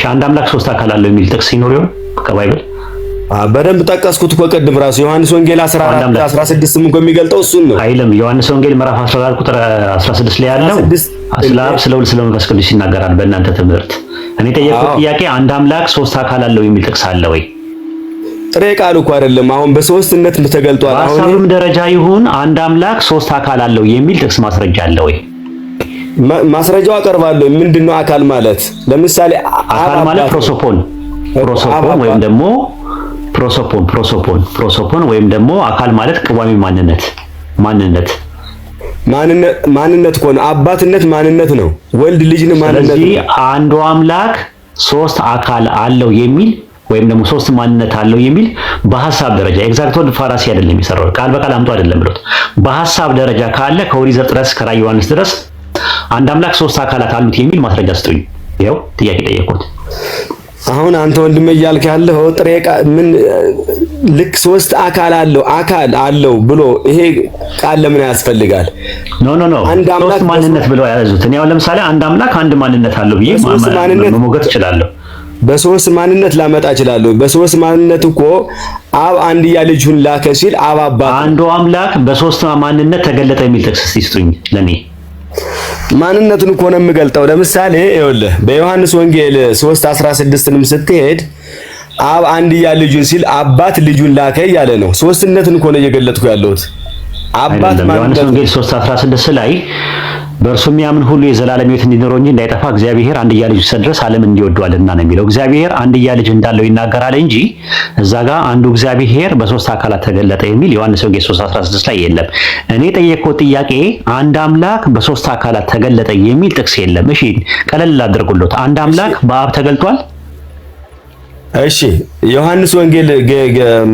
አንድ አምላክ ሶስት አካል አለው የሚል ጥቅስ ሲኖር ይሆን ከባይብል? በደንብ ጠቀስኩት እኮ ቅድም ራሱ ዮሐንስ ወንጌል 14 16 እኮ የሚገልጠው እሱን ነው አይልም? ዮሐንስ ወንጌል ምዕራፍ 14 ቁጥር 16 ላይ ያለው ስለ አብ ስለ ወልድ ስለ መንፈስ ቅዱስ ይናገራል። በእናንተ ትምህርት እኔ ጠየቅኩት ጥያቄ አንድ አምላክ ሶስት አካል አለው የሚል ጥቅስ አለ ወይ? ጥሬ ቃሉ እኮ አይደለም አሁን በሶስትነት ተገልጧል። አሁን በሀሳብም ደረጃ ይሁን አንድ አምላክ ሶስት አካል አለው የሚል ጥቅስ ማስረጃ አለ ወይ? ማስረጃው አቀርባለሁ። ምንድነው አካል ማለት? ለምሳሌ አካል ማለት ፕሮሶፖን ወይም ደግሞ ፕሮሶፖን ወይም ደግሞ አካል ማለት ቅዋሚ ማንነት እኮ ነው። አባትነት ማንነት ነው። ወልድ ልጅ ነው ማንነት ነው። ስለዚህ አንዱ አምላክ ሶስት አካል አለው የሚል ወይም ደግሞ ሶስት ማንነት አለው የሚል በሐሳብ ደረጃ ኤግዛክት ወርድ ፋራሲ አይደለም የሚሰራው ቃል በቃል አምጡ አይደለም ብሎት በሐሳብ ደረጃ ካለ ከኦሪት ዘፍጥረት እስከ ራዕየ ዮሐንስ ድረስ አንድ አምላክ ሶስት አካላት አሉት የሚል ማስረጃ ስጡኝ። ይኸው ጥያቄ ጠየቁት። አሁን አንተ ወንድም እያልክ ያለው ጥሬ ምን ልክ ሶስት አካል አለው ብሎ ይሄ ቃል ለምን ያስፈልጋል? ኖ ሶስት ማንነት ብለው ያዙት። እኔ አሁን ለምሳሌ አንድ አምላክ አንድ ማንነት አለው ብዬ መሞገት እችላለሁ። በሶስት ማንነት ላመጣ እችላለሁ። በሶስት ማንነት እኮ አብ አንድያ ልጁን ላከ ሲል አብ አባት አንዱ አምላክ በሶስት ማንነት ተገለጠ የሚል ጥቅስ ሲስጡኝ ለኔ ማንነቱን እኮ ነው የምገልጠው። ለምሳሌ ይኸውልህ በዮሐንስ ወንጌል 3:16ንም ስትሄድ አብ አንድያ ልጁን ሲል አባት ልጁን ላከ እያለ ነው። ሶስትነትን እኮ ነው እየገለጥኩ ያለሁት። አባት ዮሐንስ ወንጌል 3:16 ላይ በእርሱ የሚያምን ሁሉ የዘላለም ሕይወት እንዲኖረው እንጂ እንዳይጠፋ እግዚአብሔር አንድያ ልጁን እስኪሰጥ ድረስ ዓለምን እንዲወደዋልና ነው የሚለው። እግዚአብሔር አንድያ ልጅ እንዳለው ይናገራል እንጂ እዛ ጋር አንዱ እግዚአብሔር በሶስት አካላት ተገለጠ የሚል ዮሐንስ ወንጌል 3:16 ላይ የለም። እኔ ጠየቅኩት ጥያቄ አንድ አምላክ በሶስት አካላት ተገለጠ የሚል ጥቅስ የለም። እሺ ቀለል አድርጉልዎት። አንድ አምላክ በአብ ተገልጧል? እሺ ዮሐንስ ወንጌል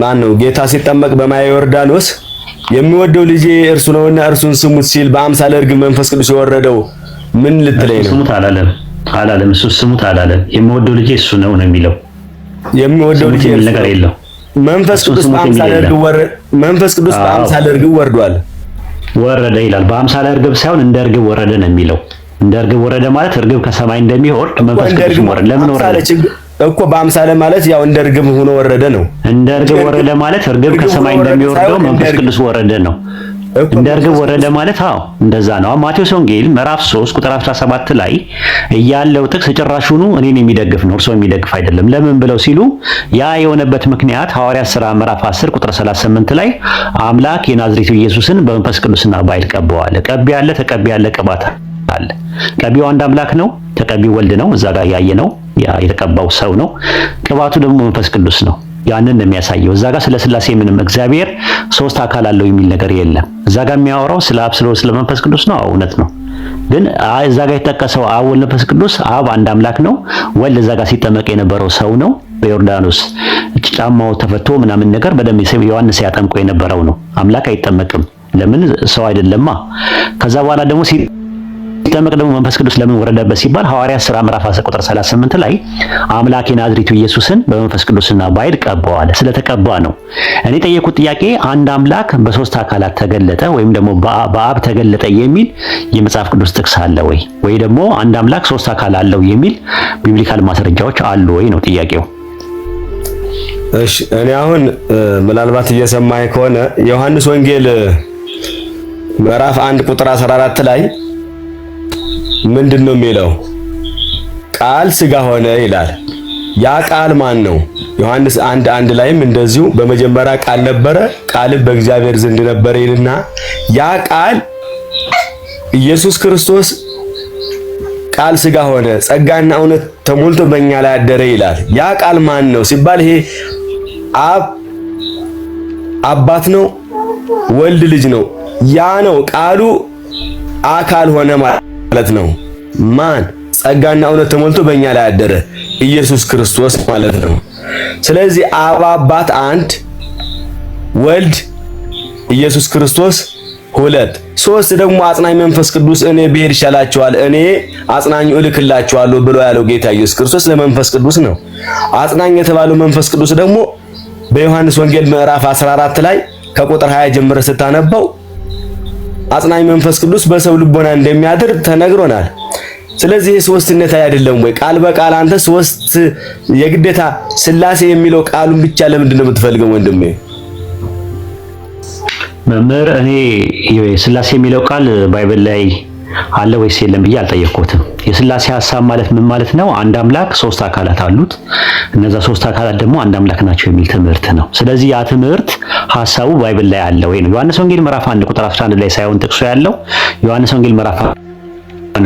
ማን ነው ጌታ ሲጠመቅ በማየ ዮርዳኖስ የሚወደው ልጄ እርሱ ነውና እርሱን ስሙት ሲል በአምሳለ ርግብ መንፈስ ቅዱስ የወረደው ምን ልትለኝ ነው? ስሙት አላለም። እሱ ስሙት አላለም። የሚወደው ልጄ እሱ ነው የሚለው። የሚወደው ልጄ ነገር የለው። መንፈስ ቅዱስ በአምሳለ ርግብ ወረደ ይላል። በአምሳለ ርግብ ሳይሆን እንደ ርግብ ወረደ ነው የሚለው። እንደ ርግብ ወረደ ማለት ርግብ ከሰማይ እንደሚወርድ መንፈስ ቅዱስ ወረደ። ለምን ወረደ እኮ በአምሳለ ማለት ያው እንደ ርግብ ሆኖ ወረደ ነው። እንደ ርግብ ወረደ ማለት ርግብ ከሰማይ እንደሚወርደው መንፈስ ቅዱስ ወረደ ነው። እንደ ርግብ ወረደ ማለት እንደዛ ነው። ማቴዎስ ወንጌል ምዕራፍ 3 ቁጥር 17 ላይ ያለው ጥቅስ ጭራሹኑ እኔን የሚደግፍ ነው፣ እርሶ የሚደግፍ አይደለም። ለምን ብለው ሲሉ ያ የሆነበት ምክንያት ሐዋርያት ሥራ ምዕራፍ 10 ቁጥር 38 ላይ አምላክ የናዝሬቱ ኢየሱስን በመንፈስ ቅዱስና በኃይል ቀባው አለ። ቀቢ ያለ ተቀቢ ያለ ቅባት አለ። ቀቢው አንድ አምላክ ነው፣ ተቀቢው ወልድ ነው። እዛ ጋር ያየ ነው ያ የተቀባው ሰው ነው። ቅባቱ ደግሞ መንፈስ ቅዱስ ነው። ያንን ነው የሚያሳየው። እዛ ጋር ስለ ሥላሴ ምንም እግዚአብሔር ሶስት አካል አለው የሚል ነገር የለም። እዛ ጋር የሚያወራው ስለ አብ ስለ መንፈስ ቅዱስ ነው። እውነት ነው። ግን እዛ ጋር የተጠቀሰው አብ ወልድ መንፈስ ቅዱስ አብ አንድ አምላክ ነው። ወልድ እዛ ጋር ሲጠመቅ የነበረው ሰው ነው። በዮርዳኖስ ጫማው ተፈቶ ምናምን ነገር በደም ዮሐንስ ያጠምቆ የነበረው ነው። አምላክ አይጠመቅም። ለምን? ሰው አይደለማ። ከዛ በኋላ ደግሞ ሲጠመቅ ደግሞ መንፈስ ቅዱስ ለምን ወረደበት ሲባል ሐዋርያት ሥራ ምዕራፍ 10 ቁጥር 38 ላይ አምላክ የናዝሬቱ ኢየሱስን በመንፈስ ቅዱስና በኃይል ቀባው አለ። ስለተቀባ ነው። እኔ ጠየቁት ጥያቄ አንድ አምላክ በሶስት አካላት ተገለጠ ወይም ደግሞ በአብ ተገለጠ የሚል የመጽሐፍ ቅዱስ ጥቅስ አለ ወይ? ወይ ደግሞ አንድ አምላክ ሶስት አካል አለው የሚል ቢብሊካል ማስረጃዎች አሉ ወይ ነው ጥያቄው። እሺ እኔ አሁን ምናልባት እየሰማኝ ከሆነ ዮሐንስ ወንጌል ምዕራፍ 1 ቁጥር 14 ላይ ምንድነው የሚለው? ቃል ሥጋ ሆነ ይላል። ያ ቃል ማን ነው? ዮሐንስ 1:1 ላይም እንደዚሁ በመጀመሪያ ቃል ነበረ፣ ቃልም በእግዚአብሔር ዘንድ ነበረ ይልና ያ ቃል ኢየሱስ ክርስቶስ ቃል ሥጋ ሆነ ጸጋና እውነት ተሞልቶ በእኛ ላይ አደረ ይላል። ያ ቃል ማን ነው ሲባል ይሄ አባት ነው፣ ወልድ ልጅ ነው። ያ ነው ቃሉ አካል ሆነ ማለት ነው። ማን? ጸጋና እውነት ተሞልቶ በእኛ ላይ አደረ ኢየሱስ ክርስቶስ ማለት ነው። ስለዚህ አብ አባት አንድ፣ ወልድ ኢየሱስ ክርስቶስ ሁለት፣ ሶስት ደግሞ አጽናኝ መንፈስ ቅዱስ እኔ ብሄድ ይሻላችኋል እኔ አጽናኝ እልክላችኋለሁ ብሎ ያለው ጌታ ኢየሱስ ክርስቶስ ለመንፈስ ቅዱስ ነው። አጽናኝ የተባለው መንፈስ ቅዱስ ደግሞ በዮሐንስ ወንጌል ምዕራፍ 14 ላይ ከቁጥር 20 ጀምረ ስታነበው አጽናኝ መንፈስ ቅዱስ በሰው ልቦና እንደሚያድር ተነግሮናል። ስለዚህ ሶስትነት አይደለም ወይ? ቃል በቃል አንተ ሶስት የግዴታ ስላሴ የሚለው ቃሉን ብቻ ለምንድን ነው የምትፈልገው ወንድሜ? መምህር እኔ ስላሴ የሚለው ቃል ባይብል ላይ አለ ወይስ የለም ብዬ አልጠየቅኩትም። የስላሴ ሐሳብ ማለት ምን ማለት ነው? አንድ አምላክ ሶስት አካላት አሉት፣ እነዛ ሶስት አካላት ደግሞ አንድ አምላክ ናቸው የሚል ትምህርት ነው። ስለዚህ ያ ትምህርት ሐሳቡ ባይብል ላይ አለ ወይ ነው። ዮሐንስ ወንጌል ምዕራፍ 1 ቁጥር 11 ላይ ሳይሆን ጥቅሱ ያለው ዮሐንስ ወንጌል ምዕራፍ 1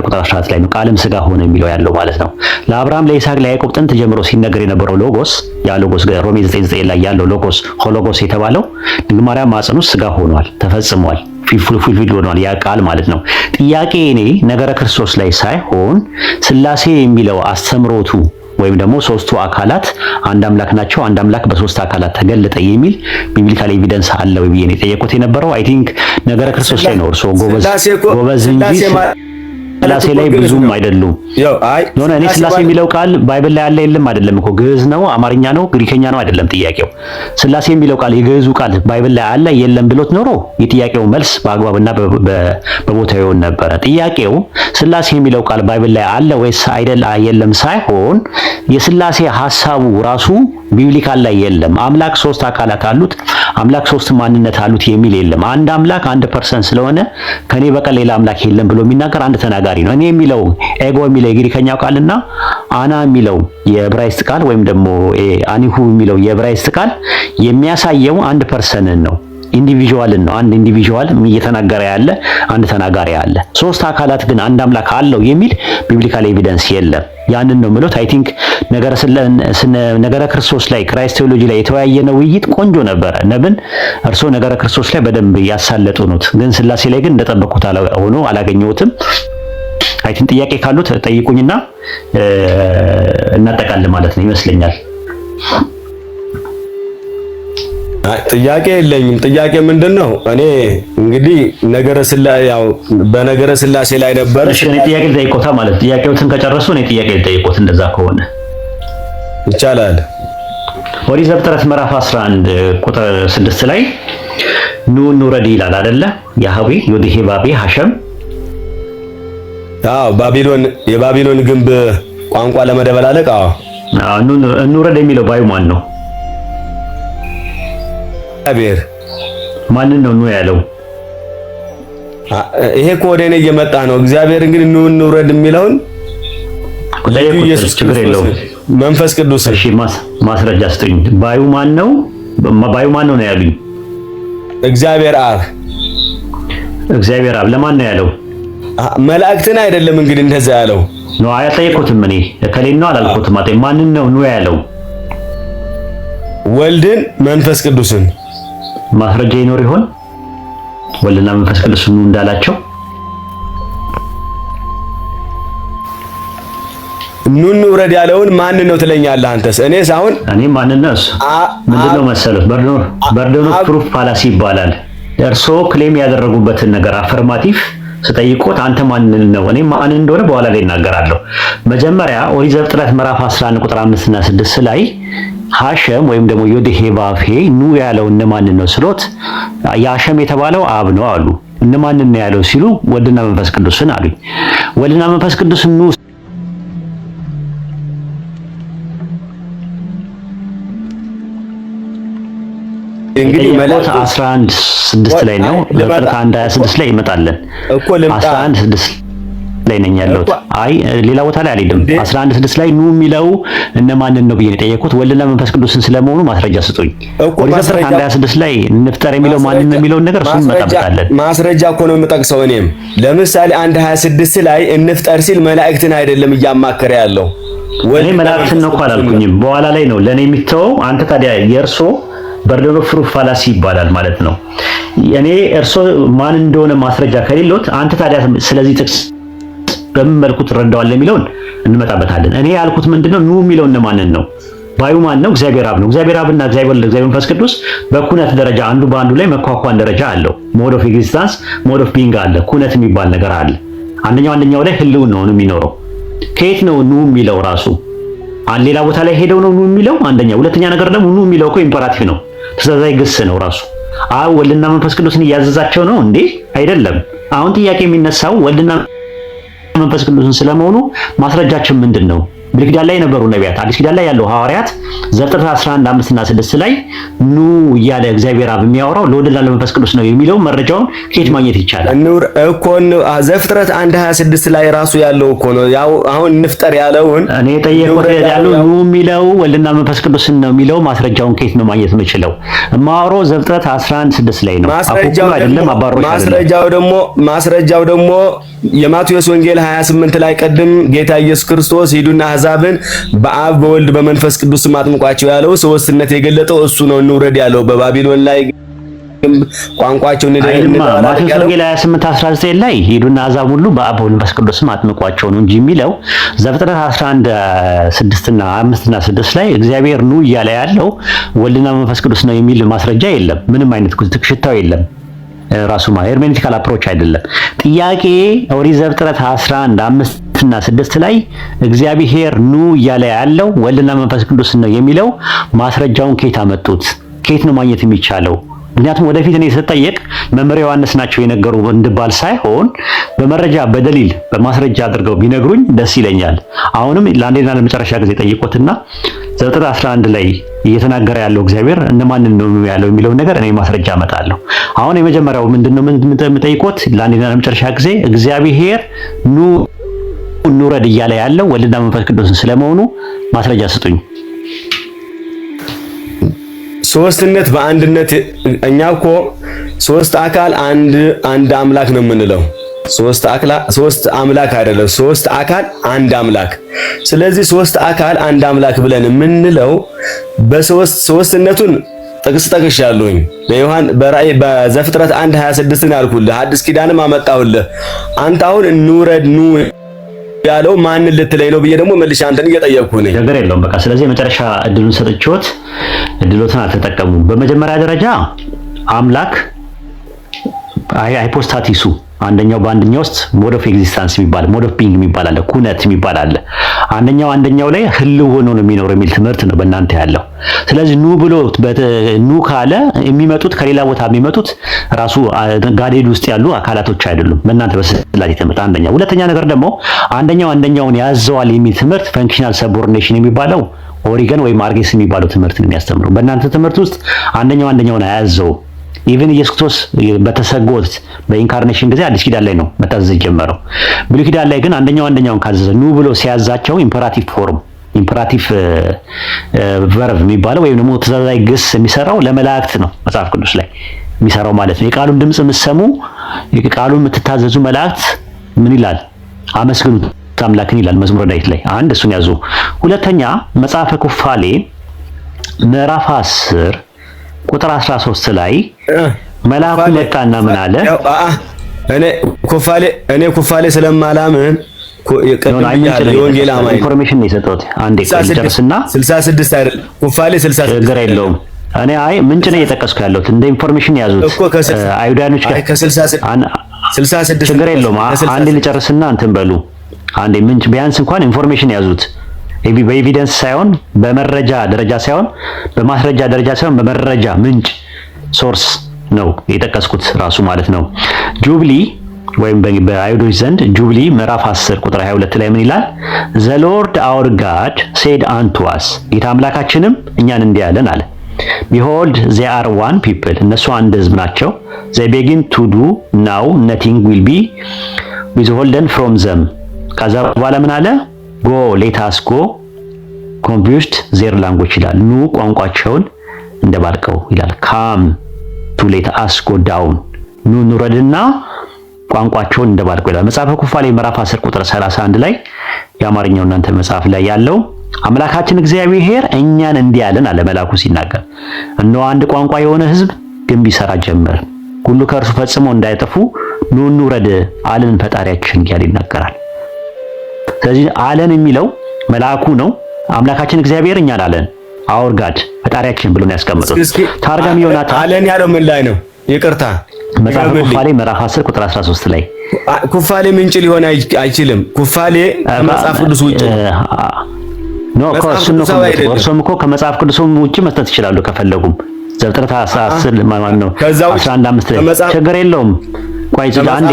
ቁጥር 14 ላይ ነው። ቃልም ሥጋ ሆነ የሚለው ያለው ማለት ነው። ለአብርሃም ለይስሐቅ ለያዕቆብ ጥንት ጀምሮ ሲነገር የነበረው ሎጎስ ያ ሎጎስ ሮሜ 9:9 ላይ ያለው ሎጎስ ሆሎጎስ የተባለው ድንግል ማርያም ማኅፀን ውስጥ ሥጋ ሆኗል፣ ተፈጽሟል፣ ፊልፊል ሆኗል ያ ቃል ማለት ነው። ጥያቄ እኔ ነገረ ክርስቶስ ላይ ሳይሆን ስላሴ የሚለው አስተምሮቱ ወይም ደግሞ ሶስቱ አካላት አንድ አምላክ ናቸው፣ አንድ አምላክ በሶስት አካላት ተገለጠ የሚል ቢብሊካል ኤቪደንስ አለ ወይ ብዬ ነው የጠየቁት የነበረው። አይ ቲንክ ነገረ ክርስቶስ ላይ ነው እርሶ ጎበዝ እንጂ ስላሴ ላይ ብዙም አይደሉም። ኖ እኔ ስላሴ የሚለው ቃል ባይብል ላይ አለ የለም አይደለም እኮ ግዕዝ ነው፣ አማርኛ ነው፣ ግሪከኛ ነው አይደለም ጥያቄው። ስላሴ የሚለው ቃል የግዕዙ ቃል ባይብል ላይ አለ የለም ብሎት ኖሮ የጥያቄው መልስ በአግባብና በቦታው ይሆን ነበረ። ጥያቄው ስላሴ የሚለው ቃል ባይብል ላይ አለ ወይስ አይደል የለም ሳይሆን የስላሴ ሐሳቡ ራሱ ቢብሊካል ላይ የለም። አምላክ ሶስት አካላት አሉት፣ አምላክ ሶስት ማንነት አሉት የሚል የለም። አንድ አምላክ አንድ ፐርሰን ስለሆነ ከኔ በቀር ሌላ አምላክ የለም ብሎ የሚናገር አንድ ተናጋሪ ነው። እኔ የሚለው ኤጎ የሚለው የግሪከኛው ቃልና አና የሚለው የዕብራይስጥ ቃል ወይም ደግሞ አኒሁ የሚለው የዕብራይስጥ ቃል የሚያሳየው አንድ ፐርሰንን ነው፣ ኢንዲቪዥዋልን ነው። አንድ ኢንዲቪዥዋል እየተናገረ ያለ አንድ ተናጋሪ አለ። ሶስት አካላት ግን አንድ አምላክ አለው የሚል ቢብሊካል ኤቪደንስ የለም። ያንን ነው የምለው። አይ ቲንክ ነገረ ክርስቶስ ላይ ክራይስት ቴዎሎጂ ላይ የተወያየነው ውይይት ቆንጆ ነበረ። ነብን እርሶ ነገረ ክርስቶስ ላይ በደንብ ያሳለጡ ነው፣ ግን ስላሴ ላይ ግን እንደጠበቁት ሆኖ አላገኘሁትም። አይ ቲንክ ጥያቄ ካሉት ጠይቁኝና እናጠቃል ማለት ነው ይመስለኛል። ጥያቄ የለኝም። ጥያቄ ምንድነው? እኔ እንግዲህ በነገረ ስላሴ ላይ ነበር። እሺ እኔ ጥያቄ ልጠይቆታ ማለት ጥያቄዎትን ከጨረሱ እኔ ጥያቄ ልጠይቆት እንደዛ ከሆነ ይቻላል። ኦሪት ዘፍጥረት ምዕራፍ 11 ቁጥር 6 ላይ ኑ እንውረድ ይላል አይደለ? ያህዌ ዮድሄ ባቤ ሐሸም የባቢሎን ግንብ ቋንቋ ለመደበላለቅ እንውረድ የሚለው ባዩ ማን ነው? እግዚአብሔር። ማንን ነው ያለው? ይሄ እኮ ወደ እኔ እየመጣ ነው። እግዚአብሔር እንግዲህ ኑ እንውረድ የሚለውን ኢየሱስ ችግር የለውም መንፈስ ቅዱስ። እሺ ማስረጃ ስጡኝ። ባዩ ማን ነው? ባዩ ማን ነው ያሉኝ? እግዚአብሔር አብ። እግዚአብሔር አብ ለማን ነው ያለው? መላእክትን አይደለም እንግዲህ እንደዛ ያለው ነው። አያጠይቁትም። እኔ ከሌን ነው አላልኩትም። ማንን ነው ያለው? ወልድን መንፈስ ቅዱስን። ማስረጃ ይኖር ይሆን? ወልድና መንፈስ ቅዱስ ኑ እንዳላቸው ኑ እንውረድ ያለውን ማን ነው ትለኛለህ አንተስ? እኔስ አሁን እኔ ማን ነው እሱ ምንድነው መሰሉት? በርዶኖ ፕሩፍ ፋላሲ ይባላል። እርሶ ክሌም ያደረጉበትን ነገር አፈርማቲቭ ስጠይቆት አንተ ማን ነው? እኔ ማን እንደሆነ በኋላ ላይ እናገራለሁ። መጀመሪያ ኦሪት ዘፍጥረት ምዕራፍ 11 ቁጥር 5 እና 6 ላይ ሐሸም ወይም ደግሞ ዮድሄ ባፌ ኑ ያለው እነማንን ነው ስሎት የሐሸም የተባለው አብ ነው አሉ። እነማንን ነው ያለው ሲሉ ወልድና መንፈስ ቅዱስን አሉኝ። ወልድና መንፈስ ቅዱስ ኑ እንግዲህ መላእክት 11:6 ላይ ነው። ዘፍጥረት 1:26 ላይ ይመጣለን እኮ 11:6 ላይ ነኝ ያለሁት። አይ ሌላ ቦታ ላይ አልሄድም። 11:6 ላይ ኑ የሚለው እነማንን ነው ብዬ ነው የጠየኩት። ወልድና መንፈስ ቅዱስን ስለመሆኑ ማስረጃ ስጡኝ። ዘፍጥረት 1:26 ላይ እንፍጠር የሚለው ማንን ነው የሚለውን ነገር እሱን እንመጣበታለን። ማስረጃ እኮ ነው የምጠቅሰው። እኔም ለምሳሌ 1:26 ላይ እንፍጠር ሲል መላእክትን አይደለም እያማከረ ያለው። እኔ መላእክትን ነው እኮ አላልኩኝም። በኋላ ላይ ነው ለኔ የሚተወው። አንተ ታዲያ የእርሶ በርዶኖ ፕሩፍ ፋላሲ ይባላል ማለት ነው። እኔ እርሶ ማን እንደሆነ ማስረጃ ከሌሎት አንተ ታዲያ ስለዚህ ጥቅስ በምን መልኩ ትረዳዋለህ የሚለውን እንመጣበታለን። እኔ ያልኩት ምንድነው ኑ የሚለው እነማንን ነው? ባዩ ማን ነው? እግዚአብሔር አብ ነው። እግዚአብሔር አብና እግዚአብሔር ወልድ እግዚአብሔር መንፈስ ቅዱስ በኩነት ደረጃ አንዱ በአንዱ ላይ መኳኳን ደረጃ አለው። ሞድ ኦፍ ኤግዚስተንስ ሞድ ኦፍ ቢንግ አለ። ኩነት የሚባል ነገር አለ። አንደኛው ላይ ህልውና ነው የሚኖረው። ከየት ነው ኑ የሚለው ራሱ? ሌላ ቦታ ላይ ሄደው ነው ኑ የሚለው አንደኛ። ሁለተኛ ነገር ደግሞ ኑ የሚለው እኮ ኢምፐራቲቭ ነው፣ ትእዛዛዊ ግስ ነው ራሱ። ወልድና መንፈስ ቅዱስን እያዘዛቸው ነው እንዴ? አይደለም። አሁን ጥያቄ የሚነሳው ወልድና መንፈስ ቅዱስን ስለመሆኑ ማስረጃችን ምንድን ነው? ብሉይ ኪዳን ላይ የነበሩ ነቢያት፣ አዲስ ኪዳን ላይ ያለው ሐዋርያት ዘፍጥረት 11 5 እና 6 ላይ ኑ እያለ እግዚአብሔር አብ የሚያወራው ለወልድ ለመንፈስ ቅዱስ ነው የሚለው መረጃውን ከየት ማግኘት ይቻላል? ኑር እኮ ዘፍጥረት 1 26 ላይ ራሱ ያለው እኮ ነው። ያው አሁን እንፍጠር ያለውን እኔ የጠየቁት ያለው ኑ የሚለው ወልድና መንፈስ ቅዱስን ነው የሚለው ማስረጃውን ከየት ነው ማግኘት የምችለው? የማወራው ዘፍጥረት 11 6 ላይ ነው። ማስረጃው አይደለም አባሮች። ማስረጃው ደግሞ የማቴዎስ ወንጌል 28 ላይ ቀድም ጌታ ኢየሱስ ክርስቶስ ሂዱና አሕዛብን በአብ በወልድ በመንፈስ ቅዱስ አጥምቋቸው ያለው ሶስትነት የገለጠው እሱ ነው። እንውረድ ያለው በባቢሎን ላይ ቋንቋቸውን ማቴዎስ ወንጌል 28 19 ላይ ሂዱና አሕዛብ ሁሉ በአብ በወልድ በመንፈስ ቅዱስ አጥምቋቸው ነው እንጂ የሚለው ዘፍጥረት 11 6 እና 5 እና 6 ላይ እግዚአብሔር ኑ እያለ ያለው ወልድና መንፈስ ቅዱስ ነው የሚል ማስረጃ የለም። ምንም አይነት ሽታው የለም። ራሱ ሄርሜኔቲካል አፕሮች አይደለም። ጥያቄ ኦሪት ዘፍጥረት 11 5 እና 6 ላይ እግዚአብሔር ኑ እያለ ያለው ወልድና መንፈስ ቅዱስ ነው የሚለው ማስረጃውን ከየት አመጡት? ከየት ነው ማግኘት የሚቻለው? ምክንያቱም ወደፊት እኔ ስጠየቅ መምህር ዮሐንስ ናቸው የነገሩ እንድባል ሳይሆን በመረጃ በደሊል በማስረጃ አድርገው ቢነግሩኝ ደስ ይለኛል። አሁንም ለአንዴና ለመጨረሻ ጊዜ ጠይቆትና ዘፍጥረት 11 ላይ እየተናገረ ያለው እግዚአብሔር እነማንን ነው ያለው የሚለው ነገር እኔ ማስረጃ አመጣለሁ። አሁን የመጀመሪያው ምንድነው የምጠይቆት ለአንዴና ለመጨረሻ ጊዜ እግዚአብሔር ኑ እንውረድ እያለ ያለው ወልድና መንፈስ ቅዱስን ስለመሆኑ ማስረጃ ስጡኝ። ሶስትነት በአንድነት እኛ እኮ ሶስት አካል አንድ አምላክ ነው የምንለው። ሶስት አምላክ አይደለም፣ ሶስት አካል አንድ አምላክ። ስለዚህ ሶስት አካል አንድ አምላክ ብለን የምንለው በሶስትነቱን ጥቅስ ጠቅሻለሁኝ። በራእይ በዘፍጥረት 1 26 ያልኩልህ አዲስ ኪዳንም አመጣሁልህ። አንተ አሁን እንውረድ ኑ ያለው ማንን ልትለኝ ነው ብዬ ደግሞ መልሼ አንተን እየጠየቅኩህ ነኝ። ነገር የለውም በቃ። ስለዚህ የመጨረሻ እድሉን ሰጥቼዎት እድሎትን አልተጠቀሙም። በመጀመሪያ ደረጃ አምላክ ሃይፖስታቲሱ አንደኛው በአንደኛው ውስጥ ሞድ ኦፍ ኤግዚስተንስ የሚባል ሞድ ኦፍ ቢንግ የሚባል አለ፣ ኩነት የሚባል አለ። አንደኛው ላይ ህልው ሆኖ ነው የሚኖር የሚል ትምህርት ነው በእናንተ ያለው። ስለዚህ ኑ ብሎ ኑ ካለ የሚመጡት ከሌላ ቦታ የሚመጡት ራሱ ጋዴድ ውስጥ ያሉ አካላቶች አይደሉም በእናንተ በስላሴ ትምህርት። አንደኛው። ሁለተኛ ነገር ደግሞ አንደኛውን ያዘዋል የሚል ትምህርት ፈንክሽናል ሰቦርዲኔሽን የሚባለው ኦሪገን ወይም አርጌስ የሚባለው ትምህርት ነው የሚያስተምረው። በእናንተ ትምህርት ውስጥ አንደኛውን አያዘው። ኢቭን ኢየሱስ ክርስቶስ በተሰጎት በኢንካርኔሽን ጊዜ አዲስ ኪዳን ላይ ነው መታዘዝ የጀመረው። ብሉይ ኪዳን ላይ ግን አንደኛውን ካዘዘ ኑ ብሎ ሲያዛቸው ኢምፐራቲቭ ፎርም ኢምፐራቲቭ ቨርብ የሚባለው ወይም ደግሞ ትእዛዛዊ ግስ የሚሰራው ለመላእክት ነው መጽሐፍ ቅዱስ ላይ የሚሰራው ማለት ነው። የቃሉን ድምጽ የምትሰሙ የቃሉን የምትታዘዙ መላእክት ምን ይላል? አመስግኑት አምላክን ይላል መዝሙረ ዳዊት ላይ። አንድ እሱን ያዙ። ሁለተኛ መጽሐፈ ኩፋሌ ምዕራፍ 10 ቁጥር 13 ላይ መልአኩ መጣና ምን አለ? እኔ ኩፋሌ ስለማላምን የወንጌል አማኝ ኢንፎርሜሽን ነው የሰጠሁት። አንዴ ጨርስና 66 አይደል? ኩፋሌ 66 ችግር የለውም። እኔ ምንጭ ነው እየጠቀስኩ ያለሁት እንደ ኢንፎርሜሽን ያዙት አይሁዳኖች ጋር 66 ችግር የለውም። አንዴ ልጨርስና እንትን በሉ። አንዴ ምንጭ ቢያንስ እንኳን ኢንፎርሜሽን ያዙት። በኤቪደንስ ሳይሆን በመረጃ ደረጃ ሳይሆን በማስረጃ ደረጃ ሳይሆን በመረጃ ምንጭ ሶርስ ነው የጠቀስኩት ራሱ ማለት ነው። ጁብሊ ወይም በአይሁዶች ዘንድ ጁብሊ ምዕራፍ 10 ቁጥር 22 ላይ ምን ይላል? The Lord our God said unto us ጌታ አምላካችንም እኛን እንዲህ አለን አለ። Behold they are one people እነሱ አንድ ህዝብ ናቸው። They begin to do now nothing will be withholden from them ከዛ በኋላ ምን አለ? Go let us go confused their language ይላል። ኑ ቋንቋቸውን እንደባልቀው ይላል። Come to let us go down ኑ እንውረድና ቋንቋቸውን እንደባልቀው ይላል። መጽሐፈ ኩፋሌ ምዕራፍ 10 ቁጥር 31 ላይ የአማርኛው እናንተ መጽሐፍ ላይ ያለው አምላካችን እግዚአብሔር እኛን እንዲህ አለን አለ መልአኩ ሲናገር። እነሆ አንድ ቋንቋ የሆነ ህዝብ ግንብ ይሰራ ጀመር፣ ሁሉ ከእርሱ ፈጽሞ እንዳይጠፉ ኑ እንውረድ አለን ፈጣሪያችን እያለ ይናገራል። ስለዚህ አለን የሚለው መልአኩ ነው። አምላካችን እግዚአብሔር እኛን አለን አወር ጋድ ፈጣሪያችን ብሎ ነው ያስቀመጠው። ታርጋሚ ዮናታን አለን ያለው ምን ላይ ነው? ይቅርታ መጽሐፈ ኩፋሌ ምዕራፍ 10 ቁጥር 13 ላይ ኩፋሌ ምንጭ ሊሆን አይችልም። ኩፋሌ ከመጽሐፍ ቅዱስ ውጭ ነው። እርሶም እኮ ከመጽሐፍ ቅዱስም ውጭ መስጠት ይችላሉ ከፈለጉም። ዘፍጥረት 10 ማን ነው 11 5 ላይ ችግር የለውም። ቆይ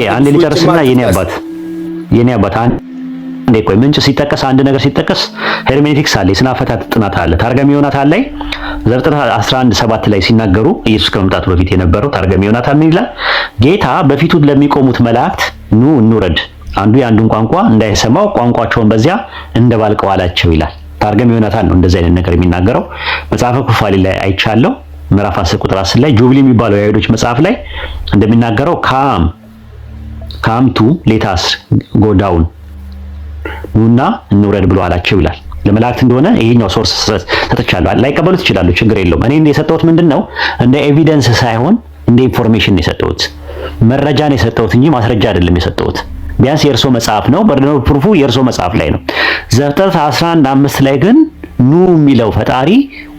አንዴ ልጨርስና የኔ አባት የኔ አባት እንዴ ቆይ ምንጭ ሲጠቀስ አንድ ነገር ሲጠቀስ ሄርሜኔቲክስ አለ፣ የስነ አፈታት ጥናት አለ። ታርገም ዮናታን ላይ ዘፍጥረት 11:7 ላይ ሲናገሩ ኢየሱስ ከመምጣቱ በፊት የነበረው ታርገም ዮናታን ምን ይላል? ጌታ በፊቱ ለሚቆሙት መላእክት ኑ እንውረድ፣ አንዱ የአንዱን ቋንቋ እንዳይሰማው ቋንቋቸውን በዚያ እንደባልቀው አላቸው ይላል። ታርገም ዮናታን ነው እንደዚህ አይነት ነገር የሚናገረው። መጽሐፈ ኩፋሌ ላይ አይቻለሁ ምዕራፍ 10 ቁጥር 10 ላይ ጁብሊ የሚባለው የአይሁዶች መጽሐፍ ላይ እንደሚናገረው ካም ቱ ሌታስ ጎዳውን ኑና እንውረድ ብሎ አላቸው ይላል። ለመላእክት እንደሆነ ይሄኛው ሶርስ ሰጥቻለሁ። ላይቀበሉት ይችላሉ፣ ችግር የለውም። እኔ እንደ የሰጠሁት ምንድነው እንደ ኤቪደንስ ሳይሆን እንደ ኢንፎርሜሽን ነው የሰጠሁት፣ መረጃ ነው የሰጠሁት እንጂ ማስረጃ አይደለም የሰጠሁት። ቢያንስ የእርሶ መጽሐፍ ነው፣ በርደኖ ፕሩፉ የእርሶ መጽሐፍ ላይ ነው። ዘፍጥረት 11:5 ላይ ግን ኑ የሚለው ፈጣሪ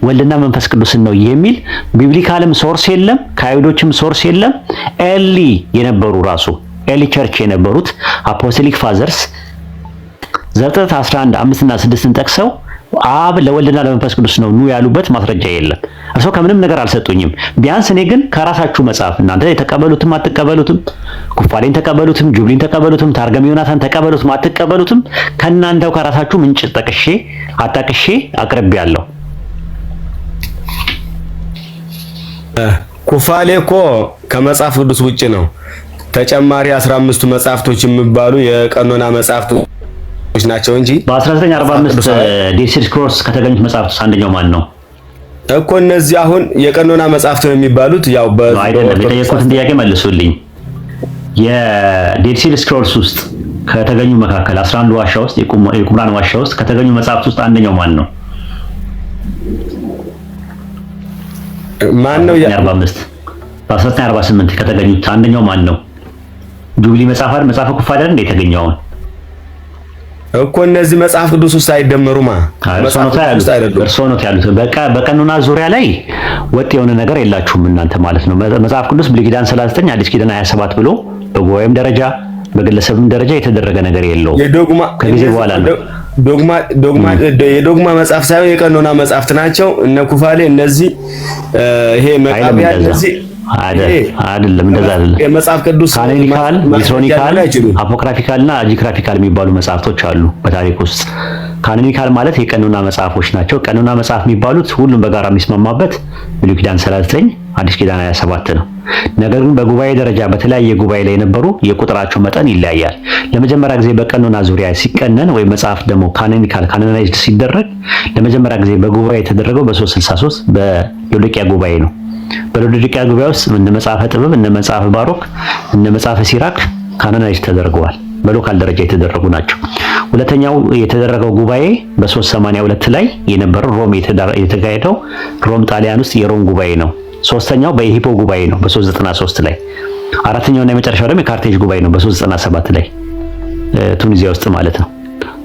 ወልድና መንፈስ ቅዱስን ነው የሚል ቢብሊካልም ሶርስ የለም፣ ከአይሁዶችም ሶርስ የለም። ኤሊ የነበሩ ራሱ ኤሊ ቸርች የነበሩት አፖስቶሊክ ፋዘርስ ዘፍጥረት 11:5 እና 6ን ጠቅሰው አብ ለወልድና ለመንፈስ ቅዱስ ነው ኑ ያሉበት ማስረጃ የለም። እርሶ ከምንም ነገር አልሰጡኝም። ቢያንስ እኔ ግን ከራሳችሁ መጽሐፍ እናንተ የተቀበሉትም አትቀበሉትም፣ ኩፋሌን ተቀበሉትም፣ ጁብሊን ተቀበሉትም፣ ታርገም ዮናታን ተቀበሉትም አትቀበሉትም፣ ከእናንተው ከራሳችሁ ምንጭ ጠቅሼ አጣቅሼ አቅርቤያለሁ። ኩፋሌ እኮ ከመጽሐፍ ቅዱስ ውጪ ነው። ተጨማሪ 15ቱ መጽሐፍቶች የሚባሉ የቀኖና መጽሐፍቶች ናቸው እንጂ በ1945 ዴድ ሲ ስክሮልስ ከተገኙት መጽሐፍት አንደኛው ማን ነው እኮ? እነዚህ አሁን የቀኖና መጽሐፍት ነው የሚባሉት። ያው አይደለም፣ የጠየቁትን ጥያቄ መልሱልኝ። የዴድ ሲ ስክሮልስ ውስጥ ከተገኙ መካከል 11 ዋሻ ውስጥ የቁምራን ዋሻ ውስጥ ከተገኙ መጽሐፍት ውስጥ አንደኛው ማን ነው? ማን ነው? በ1948 ከተገኙት አንደኛው ማን ነው? ጁብሊ መጽሐፈ ኩፋሌ አይደል የተገኘው እኮ። እነዚህ መጽሐፍ ቅዱስ ውስጥ አይደመሩማ። እርሶ ነው ያሉት። በቀኖና ዙሪያ ላይ ወጥ የሆነ ነገር የላችሁም እናንተ ማለት ነው። መጽሐፍ ቅዱስ ብሉይ ኪዳን 39 አዲስ ኪዳን 27 ብሎ በጉባኤም ደረጃ በግለሰብም ደረጃ የተደረገ ነገር የለውም። ከጊዜ በኋላ ነው የዶግማ መጽሐፍ ሳይሆን የቀኖና መጽሐፍት ናቸው እነ ኩፋሌ። እነዚህ ይሄ መቃቢያ እነዚህ አይደለም፣ እንደዛ አይደለም። የመጽሐፍ ቅዱስ ካኖኒካል፣ ሚሶኒካል፣ አፖክራፊካል እና አጂክራፊካል የሚባሉ መጽሐፍቶች አሉ በታሪክ ውስጥ። ካኖኒካል ማለት የቀኖና መጽሐፎች ናቸው። ቀኖና መጽሐፍ የሚባሉት ሁሉም በጋራ የሚስማማበት ብሉይ ኪዳን 39 አዲስ ኪዳን 27 ነው። ነገር ግን በጉባኤ ደረጃ በተለያየ ጉባኤ ላይ የነበሩ የቁጥራቸው መጠን ይለያያል። ለመጀመሪያ ጊዜ በቀኖና ዙሪያ ሲቀነን ወይ መጽሐፍ ደግሞ ካኖናይዝድ ሲደረግ ለመጀመሪያ ጊዜ በጉባኤ የተደረገው በ363 በሎዶቅያ ጉባኤ ነው። በሎዶቅያ ጉባኤ ውስጥ እነ መጽሐፈ ጥበብ፣ እነ መጽሐፈ ባሮክ፣ እነ መጽሐፈ ሲራክ ካኖናይዝድ ተደርገዋል። በሎካል ደረጃ የተደረጉ ናቸው። ሁለተኛው የተደረገው ጉባኤ በ382 ላይ የነበረው ሮም የተካሄደው ሮም ጣሊያን ውስጥ የሮም ጉባኤ ነው። ሶስተኛው በሂፖ ጉባኤ ነው በ393 ላይ። አራተኛውና የመጨረሻው ደግሞ የካርቴጅ ጉባኤ ነው በ397 ላይ ቱኒዚያ ውስጥ ማለት ነው።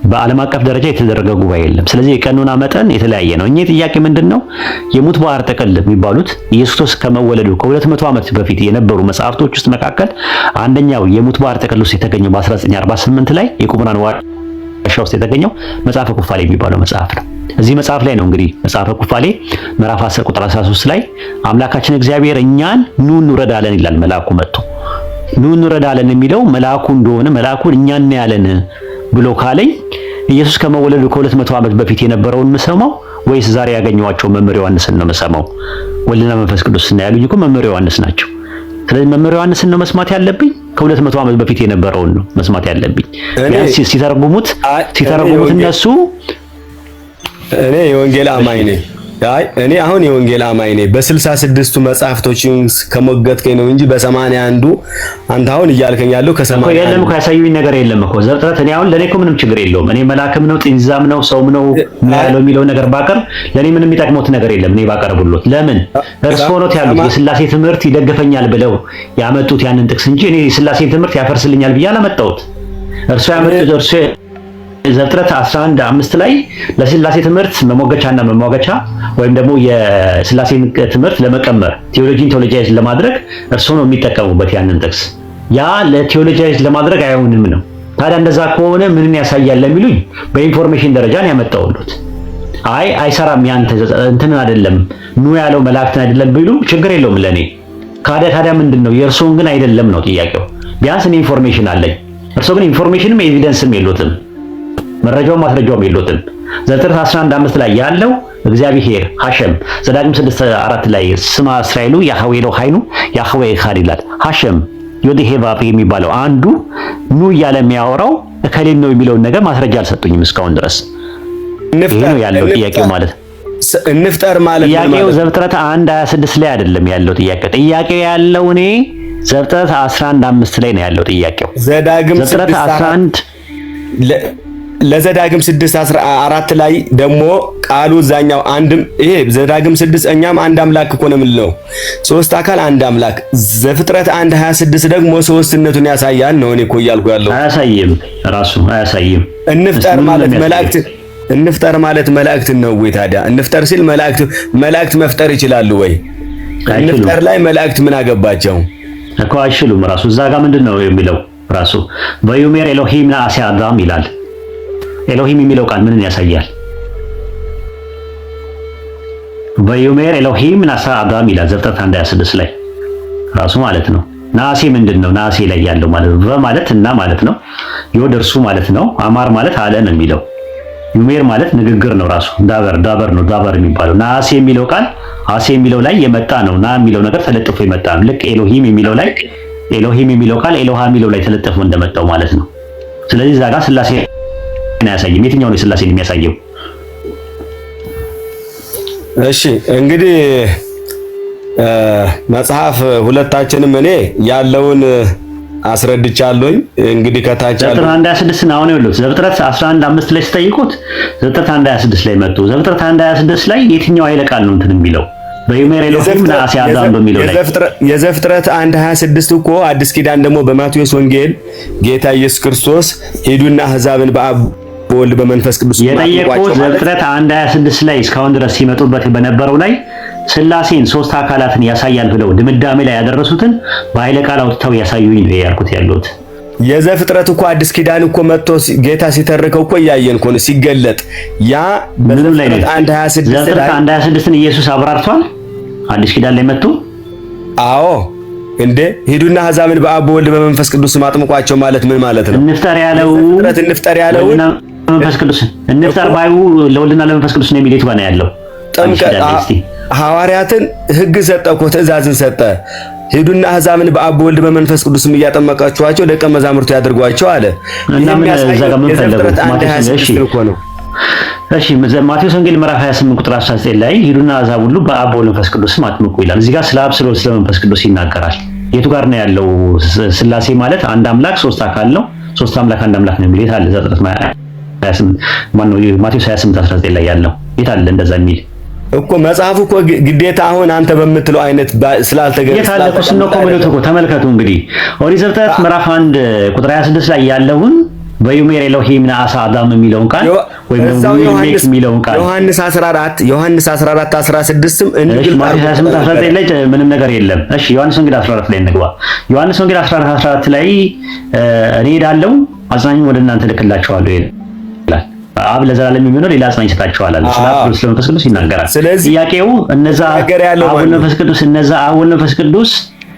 በዓለም አቀፍ ደረጃ የተደረገ ጉባኤ የለም። ስለዚህ የቀኖና መጠን የተለያየ ነው። እኚህ ጥያቄ ምንድነው? የሙት ባህር ጥቅል የሚባሉት ኢየሱስ ክርስቶስ ከመወለዱ ከ200 ዓመት በፊት የነበሩ መጽሐፍቶች ውስጥ መካከል አንደኛው የሙት ባህር ጥቅል ውስጥ የተገኘው በ1948 ላይ የቁምራን ዋሻ ውስጥ የተገኘው መጽሐፈ ኩፋሌ የሚባለው መጽሐፍ ነው። እዚህ መጽሐፍ ላይ ነው እንግዲህ መጽሐፈ ኩፋሌ ምዕራፍ 10 ቁጥር 13 ላይ አምላካችን እግዚአብሔር እኛን ኑ እንውረድ አለን ይላል። መልአኩ መጥቶ ኑ እንውረድ አለን የሚለው መልአኩ እንደሆነ መልአኩን እኛን ያለን ብሎ ካለኝ ኢየሱስ ከመወለዱ ከ200 ዓመት በፊት የነበረውን የምሰማው ወይስ ዛሬ ያገኘዋቸው መምህር ዮሐንስን ነው የምሰማው? ወልድና መንፈስ ቅዱስ እና ያሉኝ እኮ መምህር ዮሐንስ ናቸው። ስለዚህ መምህር ዮሐንስን ነው መስማት ያለብኝ? ከ200 ዓመት በፊት የነበረውን ነው መስማት ያለብኝ? ሲተረጉሙት እነሱ እኔ የወንጌል አማኝ ነኝ። እኔ አሁን የወንጌል አማኝ ነኝ። በ66ቱ መጽሐፍቶችን ከሞገትከኝ ነው እንጂ በ81ዱ አንተ አሁን እያልከኝ ያለው ከ80 የለም እኮ ያሳዩኝ ነገር የለም እኮ ዘፍጥረት። እኔ አሁን ለኔ እኮ ምንም ችግር የለውም። እኔ መልአክም ነው ጥንዛም ነው ሰውም ነው ያለው የሚለው ነገር ባቀርብ ለኔ ምንም የሚጠቅመው ነገር የለም። እኔ ባቀርብሎት ለምን እርሱ ሆኖት ያሉት የሥላሴ ትምህርት ይደግፈኛል ብለው ያመጡት ያንን ጥቅስ እንጂ እኔ የሥላሴ ትምህርት ያፈርስልኛል ብዬ አላመጣሁት። እርሱ ያመጡት ዘፍጥረት 11:5 ላይ ለሥላሴ ትምህርት መሞገቻና መሟገቻ ወይም ደግሞ የሥላሴን ትምህርት ለመቀመር ቴዎሎጂያይዝ ለማድረግ እርሱ ነው የሚጠቀሙበት ያንን ጥቅስ። ያ ለቴዎሎጂያይዝ ለማድረግ አይሆንም ነው። ታዲያ እንደዛ ከሆነ ምንን ያሳያል ለሚሉኝ በኢንፎርሜሽን ደረጃ ነው ያመጣሁት። አይሰራም ያንተ እንትን አይደለም ኑ ያለው መላእክትን አይደለም ቢሉ ችግር የለውም ለኔ። ታዲያ ምንድነው የእርሱን ግን አይደለም ነው ጥያቄው። ቢያንስ እኔ ኢንፎርሜሽን አለኝ። እርሶ ግን ኢንፎርሜሽንም ኤቪደንስም የሉትም፣ መረጃውም ማስረጃውም የሉትም። ዘፍጥረት 11:5 ላይ ያለው እግዚአብሔር ሐሸም፣ ዘዳግም 6:4 ላይ ስማ እስራኤሉ ያህዌ ኤሎሃይኑ ያህዌ ኢኻድ ይላል። ሐሸም ዮዴሄቫፕ የሚባለው አንዱ ኑ እያለ የሚያወራው እከሌን ነው የሚለውን ነገር ማስረጃ አልሰጡኝም እስካሁን ድረስ። ይሄ ነው ያለው ጥያቄው ማለት እንፍጠር ማለት ነው። ጥያቄው ዘፍጥረት 1:26 ላይ አይደለም ያለው ጥያቄው ያለው እኔ ዘፍጥረት 11:5 ላይ ነው ያለው ጥያቄው። ዘፍጥረት 11 ለዘዳግም 6:14 ላይ ደግሞ ቃሉ እዛኛው አንድም ይሄ ዘዳግም 6 እኛም አንድ አምላክ እኮ ነው የምንለው፣ ሶስት አካል አንድ አምላክ። ዘፍጥረት 1:26 ደግሞ ሶስትነቱን ያሳያል ነው እኔ እኮ እያልኩ ያለው። አያሳይም፣ ራሱ አያሳይም። እንፍጠር ማለት መላእክትን ነው ወይ ታዲያ? እንፍጠር ሲል መላእክት መፍጠር ይችላሉ ወይ? እንፍጠር ላይ መላእክት ምን አገባቸው እኮ? አይችሉም። ራሱ እዛ ጋር ምንድን ነው የሚለው ራሱ በዩሜር ኤሎሂም ነአሴ አዳም ይላል። ኤሎሂም የሚለው ቃል ምንን ያሳያል? በዩሜር ኤሎሂም ነአሴ አዳም ይላል ዘፍጥረት 1:26 ላይ ራሱ ማለት ነው። ነአሴ ምንድን ነው? ነአሴ ላይ ያለው ማለት ነው። በማለት እና ማለት ነው። ዮድ እርሱ ማለት ነው። አማር ማለት አለ ነው የሚለው። ዩሜር ማለት ንግግር ነው ራሱ። ዳበር ነው ዳበር የሚባለው። ነአሴ የሚለው ቃል አሴ የሚለው ላይ የመጣ ነው። ና የሚለው ነገር ተለጥፎ የመጣ ነው። ልክ ኤሎሂም የሚለው ላይ ኤሎሂም የሚለው ቃል ኤሎሃ የሚለው ላይ ተለጥፎ እንደመጣው ማለት ነው። ስለዚህ እዛ ጋር ስላሴ አያሳይም። የትኛው ነው ስላሴን የሚያሳየው? እሺ እንግዲህ መጽሐፍ ሁለታችንም እኔ ያለውን አስረድቻለሁኝ። እንግዲህ ከታች ዘፍጥረት 1:26 ነው አሁን ይኸውልህ። ዘፍጥረት 11:5 ላይ ሲጠይቁት ዘፍጥረት 1:26 ላይ መጡ። ዘፍጥረት 1:26 ላይ የትኛው ኃይለ ቃል ነው እንትን የሚለው? በዩሜር ኤሎሂም ነአሴ አዳም በሚለው ላይ የዘፍጥረት 1:26 እኮ አዲስ ኪዳን ደግሞ በማቴዎስ ወንጌል ጌታ ኢየሱስ ክርስቶስ ሄዱና አሕዛብን በአብ በወልድ በመንፈስ ቅዱስ የጠየቁት ዘፍጥረት 1:26 ላይ እስካሁን ድረስ ሲመጡበት በነበረው ላይ ስላሴን ሶስት አካላትን ያሳያል ብለው ድምዳሜ ላይ ያደረሱትን በኃይለ ቃል አውጥተው ያሳዩኝ ነው ያልኩት ያለሁት። የዘፍጥረት እኮ አዲስ ኪዳን እኮ መጥቶ ጌታ ሲተርከው እኮ እያየን እኮ ነው ሲገለጥ። ያ በዘፍጥረት 1:26ን ኢየሱስ አብራርቷል አዲስ ኪዳን ላይ መጥቶ። አዎ እንዴ ሂዱና አሕዛብን በአብ በወልድ በመንፈስ ቅዱስ አጥምቋቸው ማለት ምን ማለት ነው? እንፍጠር ያለው መንፈስ ቅዱስ እንፍጠር ባዩ ለወልድና ለመንፈስ ቅዱስ ነው የሚል የቱ ጋር ነው ያለው? ሐዋርያትን ሕግ ሰጠ እኮ ትእዛዝን ሰጠ። ሂዱና አሕዛብን በአብ በወልድ በመንፈስ ቅዱስም እያጠመቃችኋቸው ደቀ መዛሙርቱ ያድርጓቸው አለ። እና ምን እዛ ጋር ምን ፈለጉ? እሺ ማቴዎስ ወንጌል ምዕራፍ 28 ቁጥር 19 ላይ ሂዱና አሕዛብ ሁሉ በአብ በወልድ በመንፈስ ቅዱስም አጥምቁ ይላል። እዚህ ጋር ስለ አብ ስለ መንፈስ ቅዱስ ይናገራል። የቱ ጋር ነው ያለው? ስላሴ ማለት አንድ አምላክ ሶስት አካል ነው። ሶስት አምላክ አንድ አምላክ ነው የሚል የት አለ? ዘፍጥረት 28 ማነው ማቴዎስ 28:19 ላይ ያለው የት አለ እንደዛ የሚል እኮ? መጽሐፉ እኮ ግዴታ አሁን አንተ በምትለው አይነት ስላልተገለጸ የት አለ? እሱን ነው እኮ ተመልከቱ። እንግዲህ ኦሪት ዘፍጥረት ምዕራፍ 1 ቁጥር 26 ላይ ያለውን በዩሜር ኤሎሂም ነአሴ አዳም የሚለውን ቃል ወይም ደግሞ ዩሜክ የሚለውን ቃል ዮሐንስ 14:16ም እንግዲህ ማቴዎስ 28:19 ላይ ምንም ነገር የለም። እሺ ዮሐንስ ወንጌል 14 ላይ እንግባ። ዮሐንስ ወንጌል 14:14 ላይ እኔ ሄዳለሁ አጽናኙን ወደ እናንተ ልክላችኋለሁ ይላል። አብ ለዘላለም የሚሆነው ሌላ አጽናኝ ይሰጣችኋል አለ። ስለ አብ ስለ መንፈስ ቅዱስ ይናገራል። ጥያቄው እነዛ አብ ወልድ መንፈስ ቅዱስ እነዛ አብ ወልድ መንፈስ ቅዱስ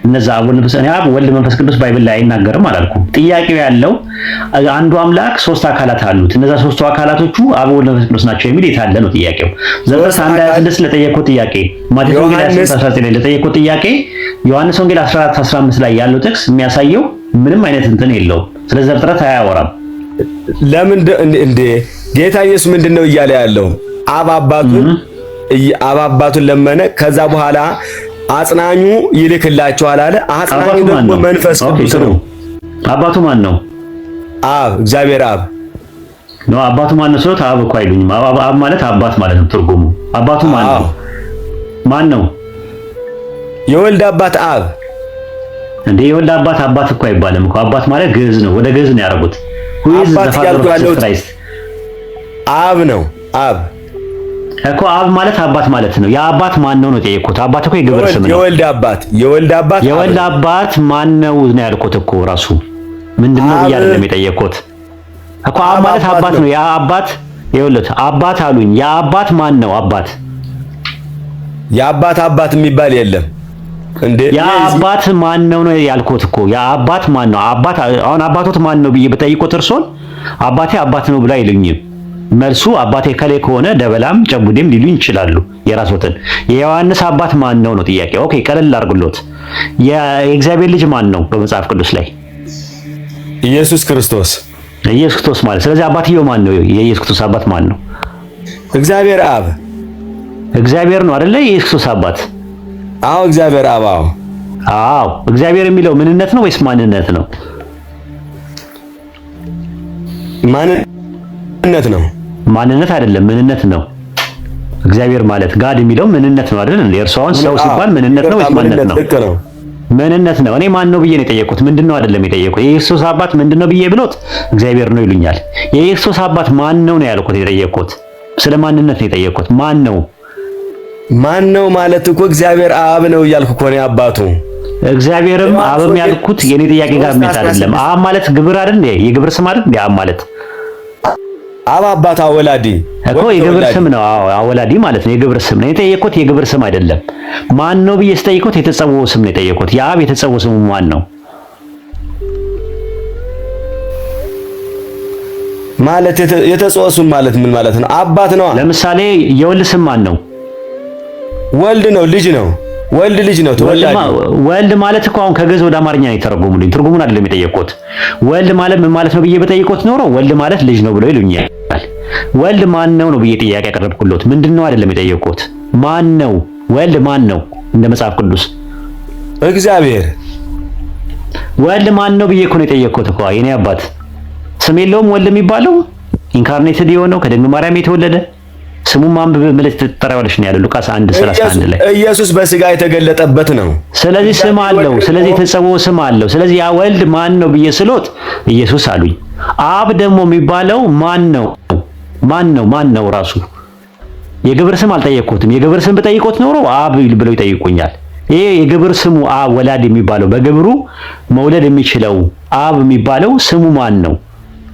እነዛ አብ ወልድ መንፈስ አብ ወልድ መንፈስ ቅዱስ ባይብል ላይ አይናገርም አላልኩም። ጥያቄው ያለው አንዱ አምላክ ሶስት አካላት አሉት። እነዛ ሶስቱ አካላቶቹ አብ ወልድ መንፈስ ቅዱስ ናቸው የሚል የት አለ ነው ጥያቄው። ዘፍጥረት 1:26 ለጠየቀው ጥያቄ፣ ማቴዎስ ወንጌል 19 ላይ ለጠየቀው ጥያቄ፣ ዮሐንስ ወንጌል 14:15 ላይ ያለው ጥቅስ የሚያሳየው ምንም አይነት እንትን የለውም። ስለ ዘፍጥረት አያወራም። ለምን እንደ ጌታ ኢየሱስ ምንድነው እያለ ያለው? አብ አባቱን ለመነ። ከዛ በኋላ አጽናኙ ይልክላችኋል አለ። አጽናኙ ደግሞ መንፈስ ቅዱስ ነው። አባቱ ማን ነው? አብ፣ እግዚአብሔር አብ ነው። አባቱ ማን ነው? ሰው አብ እኮ አይሉኝም። አብ ማለት አባት ማለት ነው ትርጉሙ። አባቱ ማን ነው? ማን ነው? የወልድ አባት አብ። እንዴ የወልድ አባት እኮ አይባልም እኮ። አባት ማለት ግዕዝ ነው። ወደ ግዕዝ ነው ያደረጉት። አባት ያልኩ ያለው አብ ነው። አብ እኮ አብ ማለት አባት ማለት ነው። ያ አባት ማን ነው ነው የጠየቁት። አባት እኮ የግብር ስም ነው። የወልድ አባት ማን ነው ነው ያልኩት እኮ። ራሱ ምንድነው እያለም የጠየቁት እኮ። አብ ማለት አባት ነው። ያ አባት ይኸውልህ አባት አሉኝ። ያ አባት ማን ነው? አባት የአባት አባት የሚባል የለም። እንዴ ያ አባት ማን ነው ነው ያልኩት እኮ። ያ አባት ማን ነው? አባት አሁን አባቶት ማን ነው ብዬ ብጠይቆት እርሶን አባቴ አባት ነው ብላ አይሉኝም። መልሱ አባቴ ከሌ ከሆነ ደበላም ጨቡዴም ሊሉኝ ይችላሉ የራስዎትን። የዮሐንስ አባት ማን ነው ነው ጥያቄ። ኦኬ ቀለል አድርጉሎት። የእግዚአብሔር ልጅ ማን ነው በመጽሐፍ ቅዱስ ላይ? ኢየሱስ ክርስቶስ። ኢየሱስ ክርስቶስ ማለት ስለዚህ አባትየው ማን ነው? የኢየሱስ ክርስቶስ አባት ማን ነው? እግዚአብሔር አብ። እግዚአብሔር ነው አይደለ? የኢየሱስ ክርስቶስ አባት። አዎ እግዚአብሔር አብ። አዎ እግዚአብሔር የሚለው ምንነት ነው ወይስ ማንነት ነው? ማንነት ነው። ማንነት አይደለም ምንነት ነው። እግዚአብሔር ማለት ጋድ የሚለው ምንነት ነው አይደል? የእርሷን ሰው ሲባል ምንነት ነው ወይስ ማንነት ነው? ምንነት ነው። እኔ ማን ነው ብዬ ነው የጠየቁት፣ ምንድነው አይደለም የጠየቁት። የኢየሱስ አባት ምንድነው ብዬ ብሎት እግዚአብሔር ነው ይሉኛል። የኢየሱስ አባት ማን ነው ነው ያልኩት የጠየቁት። ስለ ማንነት ነው የጠየቁት። ማን ነው? ማን ነው ማለት እኮ እግዚአብሔር አብ ነው እያልኩ እኮ ነው አባቱ። እግዚአብሔርም አብም ያልኩት የኔ ጥያቄ ጋር የሚመጣ አይደለም። አብ ማለት ግብር አይደል እንዴ? የግብር ስም አይደል እንዴ? አብ ማለት አብ አባት አወላዲ እኮ የግብር ስም ነው። አዎ አወላዲ ማለት ነው የግብር ስም ነው የጠየቁት። የግብር ስም አይደለም። ማን ነው ብዬ ስጠይቁት የተጸውዖ ስም ነው የጠየቁት። የአብ የተጸውዖ ስሙ ማን ነው ማለት? የተጸውዖ ስም ማለት ምን ማለት ነው? አባት ነው። ለምሳሌ የወልድ ስም ማን ነው? ወልድ ነው። ልጅ ነው። ወልድ ልጅ ነው። ተወላጅ። ወልድ ማለት እኮ አሁን ከግዕዝ ወደ አማርኛ ነው የተረጎሙልኝ። ትርጉሙን አይደለም የጠየቁት። ወልድ ማለት ምን ማለት ነው ብዬ በጠይቁት ኖሮ ወልድ ማለት ልጅ ነው ብለው ይሉኛል። ወልድ ማን ነው ነው ብዬ ጥያቄ ያቀረብኩለት። ምንድነው አይደለም የጠየቁት። ማን ነው ወልድ? ማን ነው እንደ መጽሐፍ ቅዱስ? እግዚአብሔር። ወልድ ማን ነው ብዬ እኮ ነው የጠየቁት እኮ የኔ አባት። ስም የለውም ወልድ የሚባለው ኢንካርኔትድ የሆነው ከድንግል ማርያም የተወለደ ስሙን ማንበብ ምልክት ትጠራዋለሽ ነው ያለው ሉቃስ 1:31 ላይ። ኢየሱስ በስጋ የተገለጠበት ነው። ስለዚህ ስም አለው። ስለዚህ የተጸውዖ ስም አለው። ስለዚህ ያ ወልድ ማን ነው ብዬ ስሎት ኢየሱስ አሉኝ። አብ ደግሞ የሚባለው ማን ነው? ማን ነው ራሱ? የግብር ስም አልጠየቅኩትም። የግብር ስም ብጠይቆት ኖሮ አብ ብለው ይጠይቁኛል። ይሄ የግብር ስሙ አብ ወላድ የሚባለው በግብሩ መውለድ የሚችለው አብ የሚባለው ስሙ ማን ነው?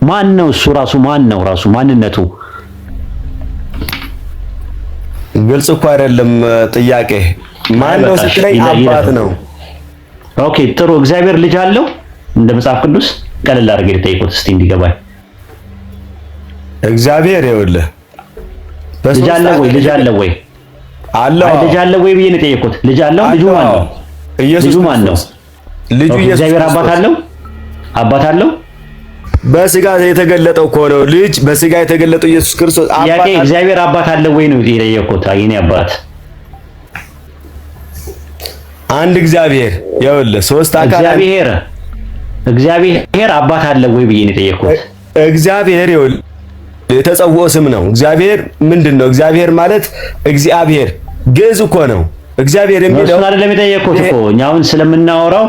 ማን ነው እሱ ራሱ? ማን ነው ራሱ ማንነቱ? ግልጽ እኮ አይደለም ጥያቄ። ማን ነው ስትለኝ አባት ነው። ኦኬ ጥሩ። እግዚአብሔር ልጅ አለው እንደ መጽሐፍ ቅዱስ? ቀለል አድርጌ ልጠይቁት እስቲ እንዲገባኝ። እግዚአብሔር ይኸውልህ ልጅ አለው ወይ? ልጅ አለው ወይ? አለው። አይ ልጅ አለው ወይ ብዬ ነው የጠየቁት። ልጅ አለው። ልጁ ማን ነው? ልጁ ማን ነው? ልጁ ኢየሱስ። እግዚአብሔር አባት አለው? አባት አለው? በስጋ የተገለጠው እኮ ነው። ልጅ በስጋ የተገለጠው ኢየሱስ ክርስቶስ አባት። ያቄ እግዚአብሔር አባት አለው ወይ ነው የጠየቁት። የኔ አባት አንድ እግዚአብሔር ይኸውልህ ሶስት አካል እግዚአብሔር አባት አለው ወይ ብዬ ነው የጠየቁት። እግዚአብሔር ይኸውልህ የተጸውዖ ስም ነው። እግዚአብሔር ምንድን ነው? እግዚአብሔር ማለት እግዚአብሔር ግዕዝ እኮ ነው። እግዚአብሔር የሚለው እሱን አይደለም የጠየቁት እኮ እኛ አሁን ስለምናወራው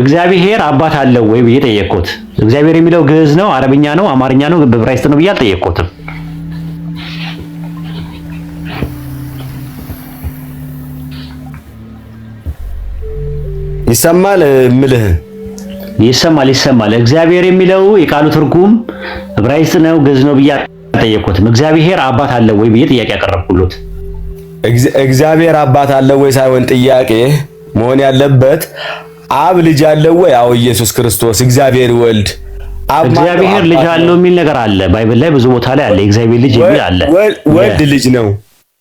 እግዚአብሔር አባት አለው ወይ ብዬ ጠየቁት። እግዚአብሔር የሚለው ግዕዝ ነው፣ አረብኛ ነው፣ አማርኛ ነው፣ በዕብራይስጥ ነው ብዬ አልጠየቁትም። ይሰማል ምልህ ይሰማል። እግዚአብሔር የሚለው የቃሉ ትርጉም ዕብራይስጥ ነው፣ ግዕዝ ነው ብዬ አልጠየቁትም። እግዚአብሔር አባት አለው ወይ ብዬ ጥያቄ ያቀረብኩለት። እግዚአብሔር አባት አለው ወይ ሳይሆን ጥያቄ መሆን ያለበት አብ ልጅ አለው ወይ? አዎ ኢየሱስ ክርስቶስ እግዚአብሔር ወልድ እግዚአብሔር ልጅ አለው የሚል ነገር አለ ባይብል ላይ ብዙ ቦታ ላይ አለ። እግዚአብሔር ልጅ የሚል አለ። ወልድ ልጅ ነው።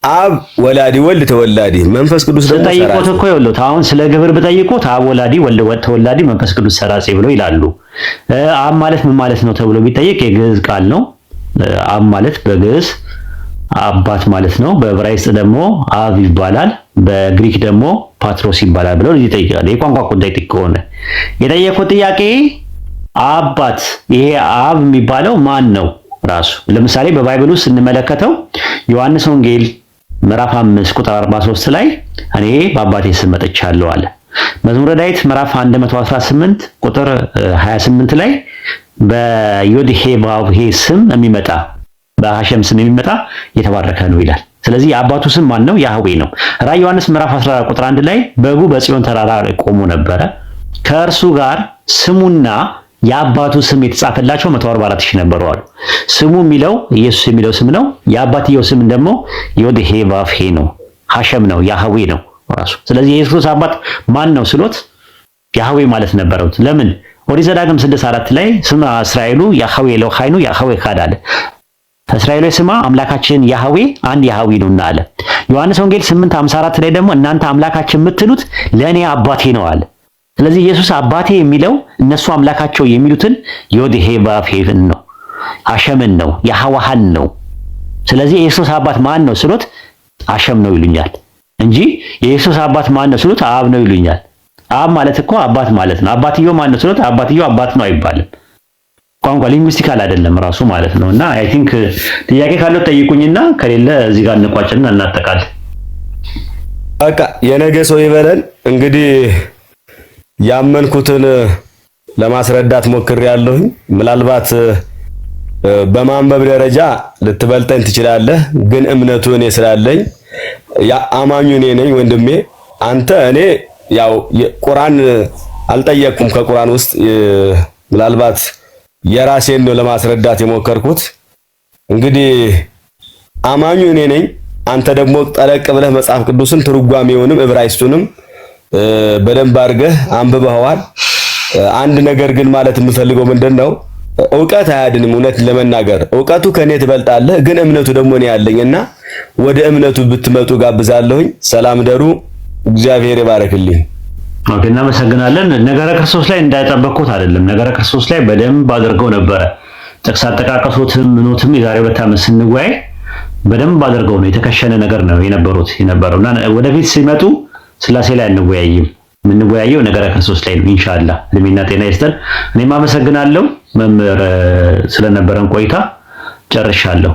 አብ ወላዲ ወልድ ተወላዲ መንፈስ ቅዱስ ደግሞ ሰራጺ። ጠይቆት እኮ ይኸውልህ አሁን ስለ ግብር ብጠይቆት አብ ወላዲ ወልድ ተወላዲ መንፈስ ቅዱስ ሰራጺ ብለው ይላሉ። አብ ማለት ምን ማለት ነው ተብሎ ቢጠይቅ የግዕዝ ቃል ነው። አብ ማለት በግዕዝ አባት ማለት ነው። በዕብራይስጥ ደግሞ አብ ይባላል። በግሪክ ደግሞ ፓትሮስ ይባላል ብለው ይጠይቃሉ። የቋንቋ ጉዳይ ከሆነ የጠየቁት ጥያቄ አባት ይሄ አብ የሚባለው ማን ነው ራሱ? ለምሳሌ በባይብል ውስጥ ስንመለከተው ዮሐንስ ወንጌል ምዕራፍ 5 ቁጥር 43 ላይ እኔ በአባቴ ስም መጥቻለሁ አለ። መዝሙረ ዳዊት ምዕራፍ 118 ቁጥር 28 ላይ በዮድሄ ባብሄ ስም የሚመጣ በሐሸም ስም የሚመጣ የተባረከ ነው ይላል። ስለዚህ የአባቱ ስም ማን ነው? ያህዌ ነው። ራዕይ ዮሐንስ ምዕራፍ 14 ቁጥር 1 ላይ በጉ በጽዮን ተራራ ላይ ቆሞ ነበረ፣ ከእርሱ ጋር ስሙና የአባቱ ስም የተጻፈላቸው 144,000 ነበሩ አሉ። ስሙ የሚለው ኢየሱስ የሚለው ስም ነው። የአባትየው ስም ደግሞ ዮድሄ ባብሄ ነው፣ ሐሸም ነው፣ ያህዌ ነው። ራሱ። ስለዚህ የኢየሱስ አባት ማን ነው ስሎት ያህዌ ማለት ነበረውት። ለምን ኦሪት ዘዳግም 6:4 ላይ ስማ እስራኤሉ ያህዌ ኤሎሃይኑ ያህዌ ካድ አለ። እስራኤል ስማ አምላካችን ያህዌ አንድ ያህዌ ነውና አለ። ዮሐንስ ወንጌል 8:54 ላይ ደግሞ እናንተ አምላካችን የምትሉት ለኔ አባቴ ነው አለ። ስለዚህ ኢየሱስ አባቴ የሚለው እነሱ አምላካቸው የሚሉትን ዮድሄ ባፌን ነው፣ አሸምን ነው፣ ያህዋሃን ነው። ስለዚህ የኢየሱስ አባት ማን ነው ስሎት አሸም ነው ይሉኛል እንጂ የኢየሱስ አባት ማን ነው ስሎት አብ ነው ይሉኛል። አብ ማለት እኮ አባት ማለት ነው። አባትየው ማን ነው ስሎት አባትየው አባት ነው አይባልም። ቋንቋ ሊንጉስቲካል አይደለም ራሱ ማለት ነው። እና አይ ቲንክ ጥያቄ ካለው ጠይቁኝና ከሌለ እዚህ ጋር እንቋጭና እናጠቃለን። በቃ የነገ ሰው ይበለን። እንግዲህ ያመንኩትን ለማስረዳት ሞክሬያለሁኝ። ምናልባት በማንበብ ደረጃ ልትበልጠኝ ትችላለህ፣ ግን እምነቱ እኔ ስላለኝ ያ አማኙ እኔ ነኝ ወንድሜ። አንተ እኔ ያው ቁርአን አልጠየቅኩም። ከቁርአን ውስጥ ምናልባት የራሴን ነው ለማስረዳት የሞከርኩት። እንግዲህ አማኙ እኔ ነኝ። አንተ ደግሞ ጠለቅ ብለህ መጽሐፍ ቅዱስን ትርጓሜውንም ዕብራይስጡንም በደንብ አድርገህ አንብበዋል። አንድ ነገር ግን ማለት የምፈልገው ምንድነው፣ ዕውቀት አያድንም። እውነት ለመናገር ዕውቀቱ ከኔ ትበልጣለህ፣ ግን እምነቱ ደግሞ እኔ ያለኝና ወደ እምነቱ ብትመጡ ጋብዛለሁኝ። ሰላም ደሩ። እግዚአብሔር ይባርክልኝ። ኦኬ፣ እናመሰግናለን። ነገረ ክርስቶስ ላይ እንዳይጠበቁት አይደለም። ነገረ ክርስቶስ ላይ በደንብ አድርገው ነበረ። ጥቅስ አጠቃቀሱትም ምኖትም የዛሬ 2 ዓመት ስንወያይ በደንብ አድርገው ነው የተከሸነ ነገር ነው የነበረውና ወደፊት ሲመጡ ስላሴ ላይ አንወያይም። የምንወያየው ነገረ ክርስቶስ ላይ ነው። ኢንሻአላህ እድሜና ጤና ይስጠን። እኔም አመሰግናለሁ መምህር ስለነበረን ቆይታ ጨርሻለሁ።